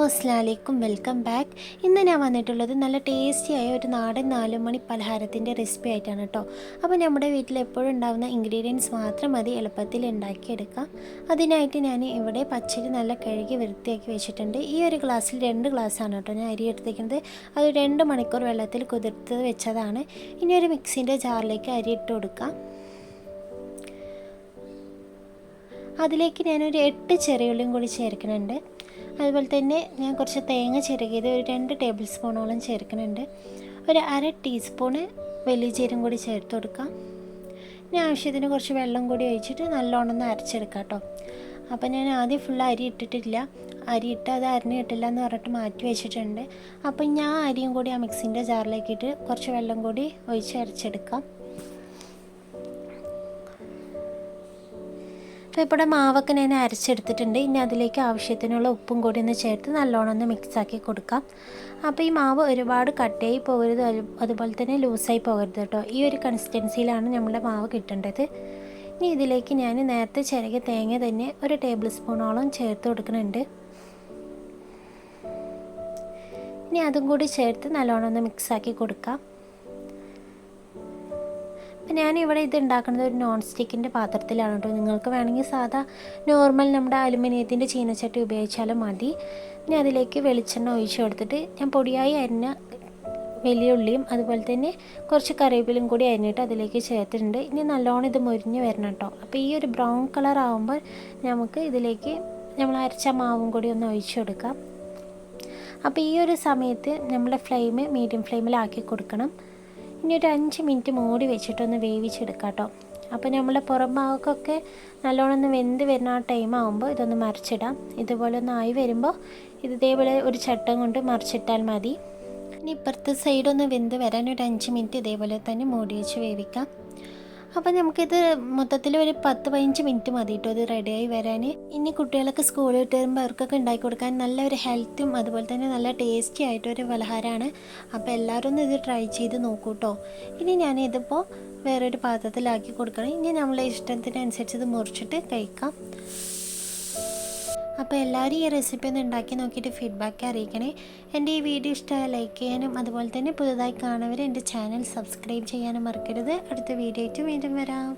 അസ്സലാമലൈക്കും, welcome back. ഇന്ന് ഞാൻ വന്നിട്ടുള്ളത് നല്ല ടേസ്റ്റിയായ ഒരു നാടൻ 4 മണി പലഹാരത്തിൻ്റെ റെസിപ്പി ആയിട്ടാണ് കേട്ടോ. അപ്പോൾ നമ്മുടെ വീട്ടിൽ എപ്പോഴും ഉണ്ടാകുന്ന ഇൻഗ്രീഡിയൻസ് മാത്രം മതി എളുപ്പത്തിൽ ഉണ്ടാക്കിയെടുക്കാം. അതിനായിട്ട് ഞാൻ ഇവിടെ പച്ചരി നല്ല കഴുകി വൃത്തിയാക്കി വെച്ചിട്ടുണ്ട്. ഈ ഒരു ഗ്ലാസ്സിൽ 2 ഗ്ലാസ്സാണ് കേട്ടോ ഞാൻ അരി എടുത്തിരിക്കുന്നത്. അത് 2 മണിക്കൂർ വെള്ളത്തിൽ കുതിർത്ത് വെച്ചതാണ്. ഇനി ഒരു മിക്സിൻ്റെ ജാറിലേക്ക് അരി ഇട്ട് കൊടുക്കാം. അതിലേക്ക് ഞാനൊരു 8 ചെറിയുള്ളിയും കൂടി ചേർക്കുന്നുണ്ട്. അതുപോലെ തന്നെ ഞാൻ കുറച്ച് തേങ്ങ ചിരകിയത് ഒരു 2 ടേബിൾ സ്പൂണോളം ചേർക്കുന്നുണ്ട്. ഒരു 1/2 ടീസ്പൂണ് വലിയ ജീരകം കൂടി ചേർത്ത് കൊടുക്കാം. ഇനി ആവശ്യത്തിന് കുറച്ച് വെള്ളം കൂടി ഒഴിച്ചിട്ട് നല്ലോണം ഒന്ന് അരച്ചെടുക്കാം കേട്ടോ. അപ്പോൾ ഞാൻ ആദ്യം ഫുൾ അരി ഇട്ടിട്ടില്ല, അരി ഇട്ട് അത് അരിഞ്ഞ് കിട്ടില്ല എന്ന് പറഞ്ഞിട്ട് മാറ്റി വെച്ചിട്ടുണ്ട്. അപ്പം ഞാൻ അരിയും കൂടി ആ മിക്സിൻ്റെ ജാറിലേക്ക് ഇട്ട് കുറച്ച് വെള്ളം കൂടി ഒഴിച്ച് അരച്ചെടുക്കാം. അപ്പോൾ ഇവിടെ മാവൊക്കെ ഞാൻ അരച്ചെടുത്തിട്ടുണ്ട്. ഇനി അതിലേക്ക് ആവശ്യത്തിനുള്ള ഉപ്പും കൂടി ഒന്ന് ചേർത്ത് നല്ലോണം ഒന്ന് മിക്സാക്കി കൊടുക്കാം. അപ്പോൾ ഈ മാവ് ഒരുപാട് കട്ടയായി പോകരുത്, അതുപോലെ തന്നെ ലൂസായി പോകരുത് കേട്ടോ. ഈ ഒരു കൺസിസ്റ്റൻസിയിലാണ് നമ്മുടെ മാവ് കിട്ടേണ്ടത്. ഇനി ഇതിലേക്ക് ഞാൻ നേരത്തെ ചിരകിയ തേങ്ങ തന്നെ ഒരു ടേബിൾ സ്പൂണോളം ചേർത്ത് കൊടുക്കുന്നുണ്ട്. ഇനി അതും കൂടി ചേർത്ത് നല്ലോണം ഒന്ന് മിക്സാക്കി കൊടുക്കാം. അപ്പം ഞാനിവിടെ ഇത് ഉണ്ടാക്കുന്നത് ഒരു നോൺ സ്റ്റിക്കിൻ്റെ പാത്രത്തിലാണ് കേട്ടോ. നിങ്ങൾക്ക് വേണമെങ്കിൽ സാധാ നോർമൽ നമ്മുടെ അലുമിനിയത്തിൻ്റെ ചീനച്ചട്ടി ഉപയോഗിച്ചാലും മതി. ഇനി അതിലേക്ക് വെളിച്ചെണ്ണ ഒഴിച്ച് കൊടുത്തിട്ട് ഞാൻ പൊടിയായി അരിഞ്ഞ വലിയ ഉള്ളിയും അതുപോലെ തന്നെ കുറച്ച് കറിവേപ്പിലും കൂടി അരിഞ്ഞിട്ട് അതിലേക്ക് ചേർത്തിട്ടുണ്ട്. ഇനി നല്ലോണം ഇത് മുരിഞ്ഞ് വരണം കേട്ടോ. അപ്പോൾ ഈ ഒരു ബ്രൗൺ കളർ ആകുമ്പോൾ നമുക്ക് ഇതിലേക്ക് നമ്മൾ അരച്ച മാവും കൂടി ഒന്ന് ഒഴിച്ച് കൊടുക്കാം. അപ്പോൾ ഈ ഒരു സമയത്ത് നമ്മുടെ ഫ്ലെയിം മീഡിയം ഫ്ലെയിമിലാക്കി കൊടുക്കണം. ഇനി ഒരു 5 മിനിറ്റ് മൂടി വെച്ചിട്ടൊന്ന് വേവിച്ചെടുക്കാം കേട്ടോ. അപ്പോൾ നമ്മൾ പുറം ഭാഗമൊക്കെ നല്ലോണം ഒന്ന് വെന്ത് വരുന്ന ആ ടൈം ആകുമ്പോൾ ഇതൊന്ന് മറിച്ചിടാം. ഇതുപോലെ ഒന്ന് ആയി വരുമ്പോൾ ഇതേപോലെ ഒരു ചട്ടം കൊണ്ട് മറിച്ചിട്ടാൽ മതി. ഇനി ഇപ്പുറത്തെ സൈഡൊന്ന് വെന്ത് വരാൻ ഒരു 5 മിനിറ്റ് ഇതേപോലെ തന്നെ മൂടി വെച്ച് വേവിക്കാം. അപ്പോൾ നമുക്കിത് മൊത്തത്തിൽ ഒരു 10-15 മിനിറ്റ് മതി കേട്ടോ ഇത് റെഡിയായി വരാൻ. ഇനി കുട്ടികളൊക്കെ സ്കൂളിൽ വിട്ട് വരുമ്പോൾ അവർക്കൊക്കെ ഉണ്ടാക്കി കൊടുക്കാൻ നല്ലൊരു ഹെൽത്തും അതുപോലെ തന്നെ നല്ല ടേസ്റ്റി ആയിട്ടൊരു പലഹാരമാണ്. അപ്പോൾ എല്ലാവരും ഒന്ന് ഇത് ട്രൈ ചെയ്ത് നോക്കൂ കേട്ടോ. ഇനി ഞാനിതിപ്പോൾ വേറൊരു പാത്രത്തിലാക്കി കൊടുക്കണം. ഇനി നമ്മളെ ഇഷ്ടത്തിനനുസരിച്ച് ഇത് മുറിച്ചിട്ട് കഴിക്കാം. അപ്പോൾ എല്ലാവരും ഈ റെസിപ്പി ഒന്ന് ഉണ്ടാക്കി നോക്കിയിട്ട് ഫീഡ്ബാക്ക് അറിയിക്കണേ. എൻ്റെ ഈ വീഡിയോ ഇഷ്ടമായ ലൈക്ക് ചെയ്യാനും അതുപോലെ തന്നെ പുതുതായി കാണുന്നവർ എൻ്റെ ചാനൽ സബ്സ്ക്രൈബ് ചെയ്യാനും മറക്കരുത്. അടുത്ത വീഡിയോ ആയിട്ട് വീണ്ടും വരാം.